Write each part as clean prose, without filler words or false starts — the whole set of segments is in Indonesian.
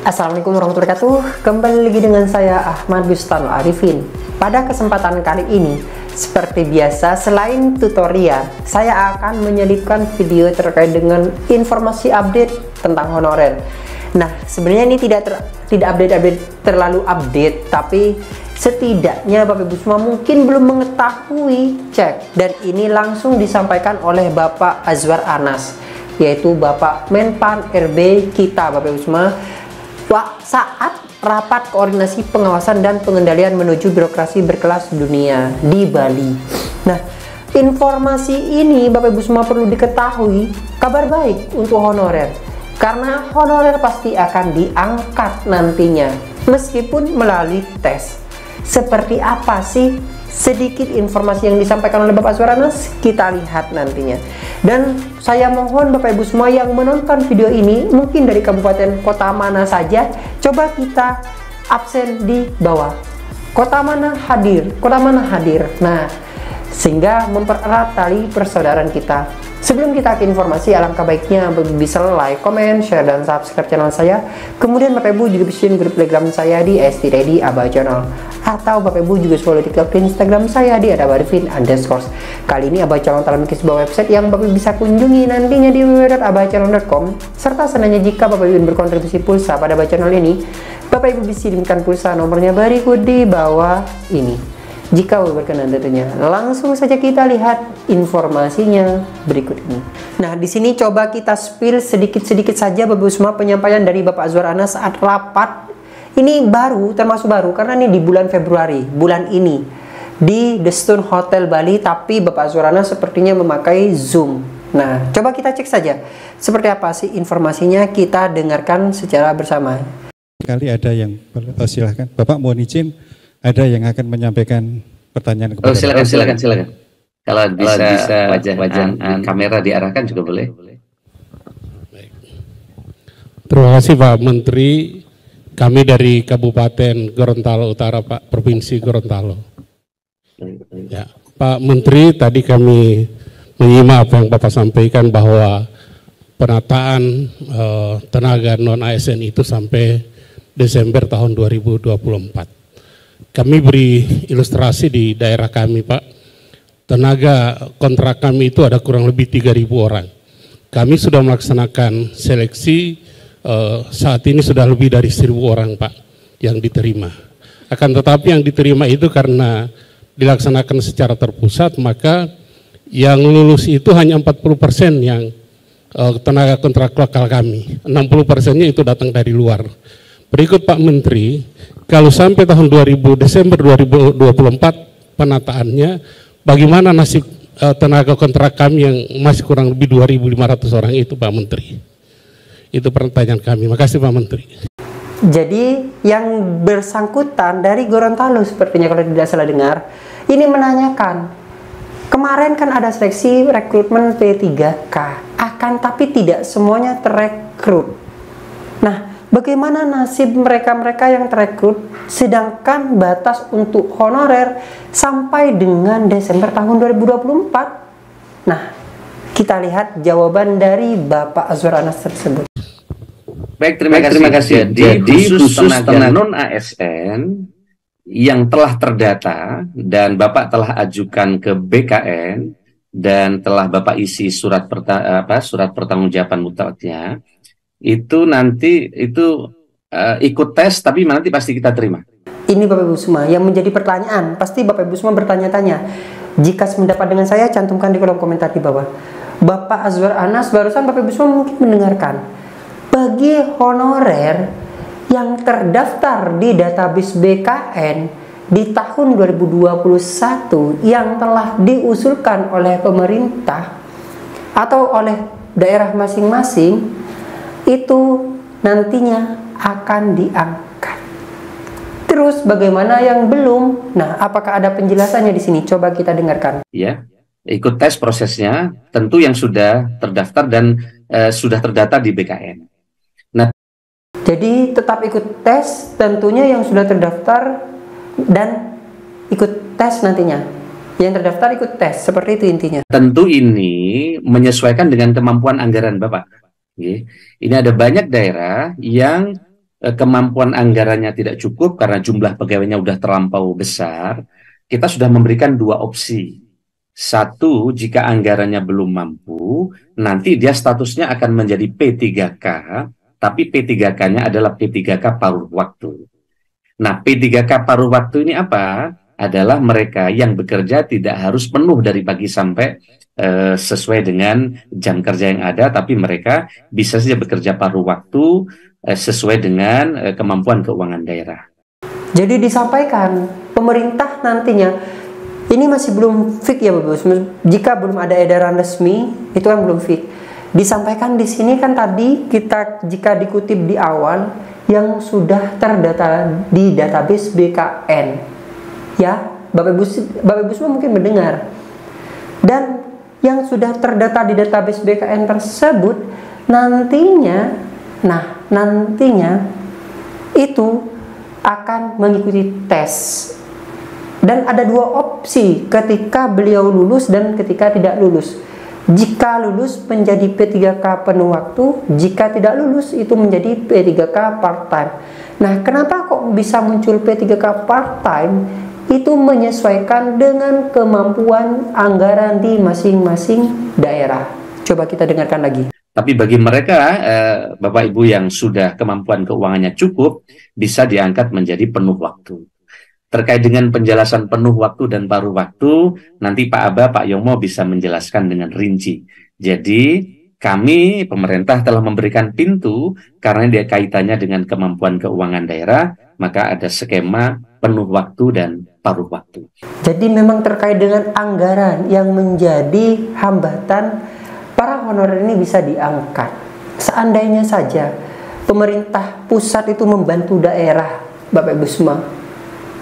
Assalamualaikum warahmatullahi wabarakatuh. Kembali lagi dengan saya Ahmad Bustanul Arifin. Pada kesempatan kali ini, seperti biasa, selain tutorial, saya akan menyelipkan video terkait dengan informasi update tentang honorer. Nah, sebenarnya ini tidak terlalu update, tapi setidaknya Bapak Ibu semua mungkin belum mengetahui, cek. Dan ini langsung disampaikan oleh Bapak Azwar Anas, yaitu Bapak Menpan RB kita, Bapak Ibu semua, saat rapat koordinasi pengawasan dan pengendalian menuju birokrasi berkelas dunia di Bali. Nah, informasi ini Bapak Ibu semua perlu diketahui, kabar baik untuk honorer, karena honorer pasti akan diangkat nantinya meskipun melalui tes. Seperti apa sih? Sedikit informasi yang disampaikan oleh Bapak Azwar Anas, kita lihat nantinya. Dan saya mohon Bapak Ibu semua yang menonton video ini, mungkin dari kabupaten kota mana saja, coba kita absen di bawah. Kota mana hadir, kota mana hadir. Nah, sehingga mempererat tali persaudaraan kita. Sebelum kita ke informasi, alangkah baiknya Bapak Ibu bisa like, comment, share, dan subscribe channel saya. Kemudian Bapak Ibu juga bisa join grup telegram saya di ST-Ready Abah Channel. Atau Bapak Ibu juga follow TikTok dan Instagram saya di @abarifin_. Kali ini Abah Channel telah memiliki sebuah website yang Bapak Ibu bisa kunjungi nantinya di www.abahchannel.com. Serta seandainya jika Bapak Ibu ingin berkontribusi pulsa pada Abah Channel ini, Bapak Ibu bisa kirimkan pulsa, nomornya berikut di bawah ini. Jika berkenan tentunya, langsung saja kita lihat informasinya berikut ini. Nah, di sini coba kita spill sedikit-sedikit saja Bapak Ibu semua penyampaian dari Bapak Azwar Anas saat rapat. Ini baru, termasuk baru, karena ini di bulan Februari, bulan ini, di The Stone Hotel Bali, tapi Bapak Azwar Anas sepertinya memakai Zoom. Nah, coba kita cek saja, seperti apa sih informasinya, kita dengarkan secara bersama. Kali ada yang, silahkan, Bapak mohon izin, ada yang akan menyampaikan pertanyaan kepada silakan. Kalau bisa wajah kamera diarahkan juga boleh. Baik. Terima kasih Pak Menteri. Kami dari Kabupaten Gorontalo Utara, Pak, Provinsi Gorontalo. Ya, Pak Menteri, tadi kami menyimak apa yang Bapak sampaikan bahwa penataan tenaga non-ASN itu sampai Desember tahun 2024. Kami beri ilustrasi di daerah kami, Pak. Tenaga kontrak kami itu ada kurang lebih 3.000 orang. Kami sudah melaksanakan seleksi, saat ini sudah lebih dari 1.000 orang, Pak, yang diterima. Akan tetapi yang diterima itu karena dilaksanakan secara terpusat, maka yang lulus itu hanya 40% yang tenaga kontrak lokal kami. 60%-nya itu datang dari luar. Berikut Pak Menteri, kalau sampai tahun Desember 2024 penataannya, bagaimana nasib tenaga kontrak kami yang masih kurang lebih 2.500 orang itu, Pak Menteri? Itu pertanyaan kami. Makasih Pak Menteri. Jadi yang bersangkutan dari Gorontalo sepertinya kalau tidak salah dengar, ini menanyakan, kemarin kan ada seleksi rekrutmen P3K, akan tapi tidak semuanya terekrut. Nah, bagaimana nasib mereka-mereka yang terekrut, sedangkan batas untuk honorer sampai dengan Desember tahun 2024? Nah, kita lihat jawaban dari Bapak Azwar Anas tersebut. Baik, terima kasih. Jadi khusus tenaga non-ASN yang telah terdata dan Bapak telah ajukan ke BKN dan telah Bapak isi surat pertanggungjawaban mutlaknya, itu nanti ikut tes, tapi nanti pasti kita terima. Ini Bapak Ibu semua yang menjadi pertanyaan, pasti Bapak Ibu semua bertanya-tanya. Jika sependapat dengan saya, cantumkan di kolom komentar di bawah. Bapak Azwar Anas barusan Bapak Ibu semua mungkin mendengarkan, bagi honorer yang terdaftar di database BKN di tahun 2021 yang telah diusulkan oleh pemerintah atau oleh daerah masing-masing, itu nantinya akan diangkat. Terus bagaimana yang belum? Nah, apakah ada penjelasannya di sini? Coba kita dengarkan. Ya, ikut tes prosesnya, tentu yang sudah terdaftar dan sudah terdata di BKN. Nah, jadi tetap ikut tes, tentunya yang sudah terdaftar dan ikut tes nantinya. Yang terdaftar ikut tes, seperti itu intinya. Tentu ini menyesuaikan dengan kemampuan anggaran Bapak. Ini ada banyak daerah yang kemampuan anggarannya tidak cukup karena jumlah pegawainya sudah terlampau besar. Kita sudah memberikan dua opsi. Satu, jika anggarannya belum mampu, nanti dia statusnya akan menjadi P3K, tapi P3K-nya adalah P3K paruh waktu. Nah, P3K paruh waktu ini apa? Adalah mereka yang bekerja tidak harus penuh dari pagi sampai sesuai dengan jam kerja yang ada, tapi mereka bisa saja bekerja paruh waktu sesuai dengan kemampuan keuangan daerah. Jadi disampaikan pemerintah nantinya, ini masih belum fix ya Bapak. Jika belum ada edaran resmi, itu kan belum fix. Disampaikan di sini kan tadi kita jika dikutip di awal yang sudah terdata di database BKN. Ya, Bapak Ibu semua mungkin mendengar. Dan yang sudah terdata di database BKN tersebut nantinya itu akan mengikuti tes. Dan ada dua opsi ketika beliau lulus dan ketika tidak lulus. Jika lulus menjadi P3K penuh waktu, jika tidak lulus itu menjadi P3K part-time. Nah, kenapa kok bisa muncul P3K part-time? Itu menyesuaikan dengan kemampuan anggaran di masing-masing daerah. Coba kita dengarkan lagi. Tapi bagi mereka, Bapak Ibu yang sudah kemampuan keuangannya cukup, bisa diangkat menjadi penuh waktu. Terkait dengan penjelasan penuh waktu dan paruh waktu, nanti Pak Aba, Pak Yomo bisa menjelaskan dengan rinci. Jadi, kami, pemerintah telah memberikan pintu, karena dia kaitannya dengan kemampuan keuangan daerah, maka ada skema penuh waktu dan paruh waktu. Jadi memang terkait dengan anggaran yang menjadi hambatan para honorer ini bisa diangkat. Seandainya saja pemerintah pusat itu membantu daerah, Bapak Ibu semua.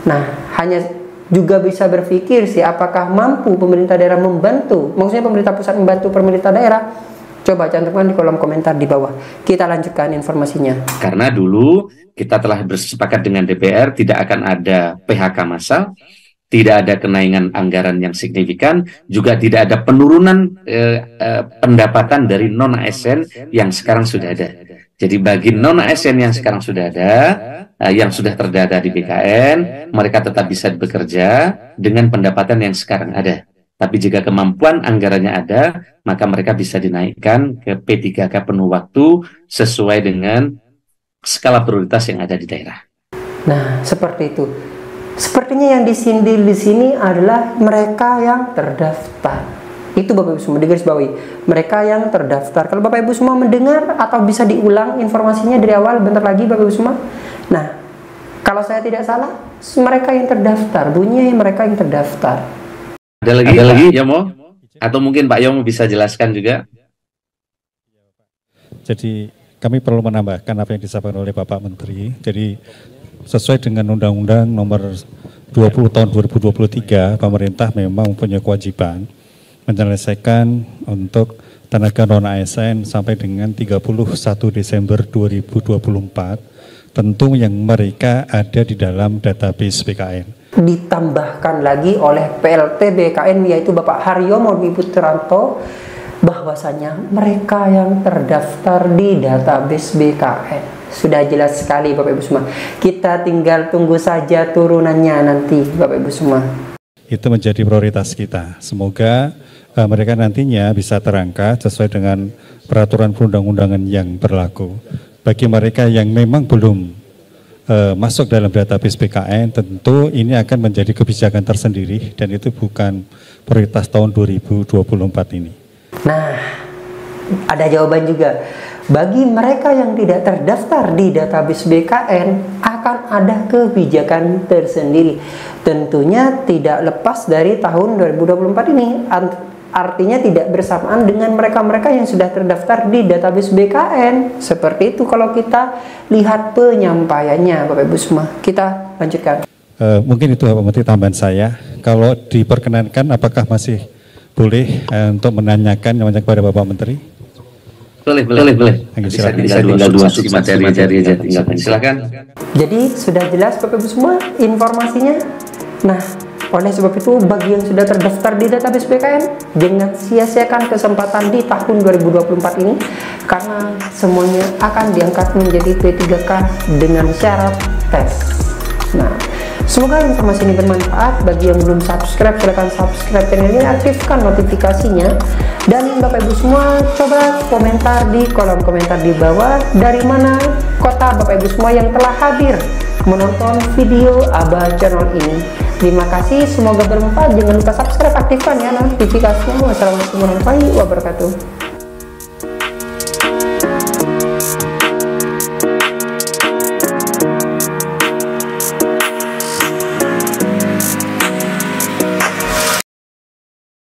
Nah, hanya juga bisa berpikir sih apakah mampu pemerintah daerah membantu. Maksudnya pemerintah pusat membantu pemerintah daerah. Coba cantumkan di kolom komentar di bawah. Kita lanjutkan informasinya. Karena dulu kita telah bersepakat dengan DPR tidak akan ada PHK massal, tidak ada kenaikan anggaran yang signifikan, juga tidak ada penurunan pendapatan dari non-ASN yang sekarang sudah ada. Jadi bagi non-ASN yang sekarang sudah ada, yang sudah terdata di BKN, mereka tetap bisa bekerja dengan pendapatan yang sekarang ada. Tapi jika kemampuan anggarannya ada, maka mereka bisa dinaikkan ke P3K penuh waktu sesuai dengan skala prioritas yang ada di daerah. Nah, seperti itu. Sepertinya yang disindir di sini adalah mereka yang terdaftar. Itu Bapak Ibu semua digarisbawahi. Mereka yang terdaftar. Kalau Bapak Ibu semua mendengar atau bisa diulang informasinya dari awal bentar lagi Bapak Ibu semua. Nah, kalau saya tidak salah, mereka yang terdaftar. Bunyinya mereka yang terdaftar. Ada lagi Yomo? Atau mungkin Pak Yomo bisa jelaskan juga? Jadi kami perlu menambahkan apa yang disampaikan oleh Bapak Menteri. Jadi sesuai dengan Undang-Undang Nomor 20 Tahun 2023, pemerintah memang mempunyai kewajiban menyelesaikan untuk tenaga non-ASN sampai dengan 31 Desember 2024, tentu yang mereka ada di dalam database BKN. Ditambahkan lagi oleh PLT BKN yaitu Bapak Haryomo Dwi Putranto bahwasanya mereka yang terdaftar di database BKN. Sudah jelas sekali Bapak Ibu semua. Kita tinggal tunggu saja turunannya nanti Bapak Ibu semua. Itu menjadi prioritas kita. Semoga mereka nantinya bisa terangkat sesuai dengan peraturan perundang-undangan yang berlaku. Bagi mereka yang memang belum masuk dalam database BKN, tentu ini akan menjadi kebijakan tersendiri dan itu bukan prioritas tahun 2024 ini. Nah, ada jawaban juga. Bagi mereka yang tidak terdaftar di database BKN akan ada kebijakan tersendiri. Tentunya tidak lepas dari tahun 2024 ini. Artinya tidak bersamaan dengan mereka-mereka yang sudah terdaftar di database BKN. Seperti itu kalau kita lihat penyampaiannya Bapak Ibu semua. Kita lanjutkan. Mungkin itu Bapak Menteri tambahan saya. Kalau diperkenankan apakah masih boleh untuk menanyakan namanya kepada Bapak Menteri? Boleh. Bisa tinggal dua materi aja. Silakan. Jadi sudah jelas Bapak Ibu semua informasinya. Nah, Oleh sebab itu, bagi yang sudah terdaftar di database BKN, jangan sia-siakan kesempatan di tahun 2024 ini, karena semuanya akan diangkat menjadi P3K dengan syarat tes. Nah, semoga informasi ini bermanfaat. Bagi yang belum subscribe, silahkan subscribe channel ini, aktifkan notifikasinya. Dan Bapak Ibu semua, coba komentar di kolom komentar di bawah, dari mana kota Bapak Ibu semua yang telah hadir menonton video Aba channel ini. Terima kasih, semoga bermanfaat. Jangan lupa subscribe, aktifkan ya notifikasinya. Wassalamualaikum warahmatullahi wabarakatuh.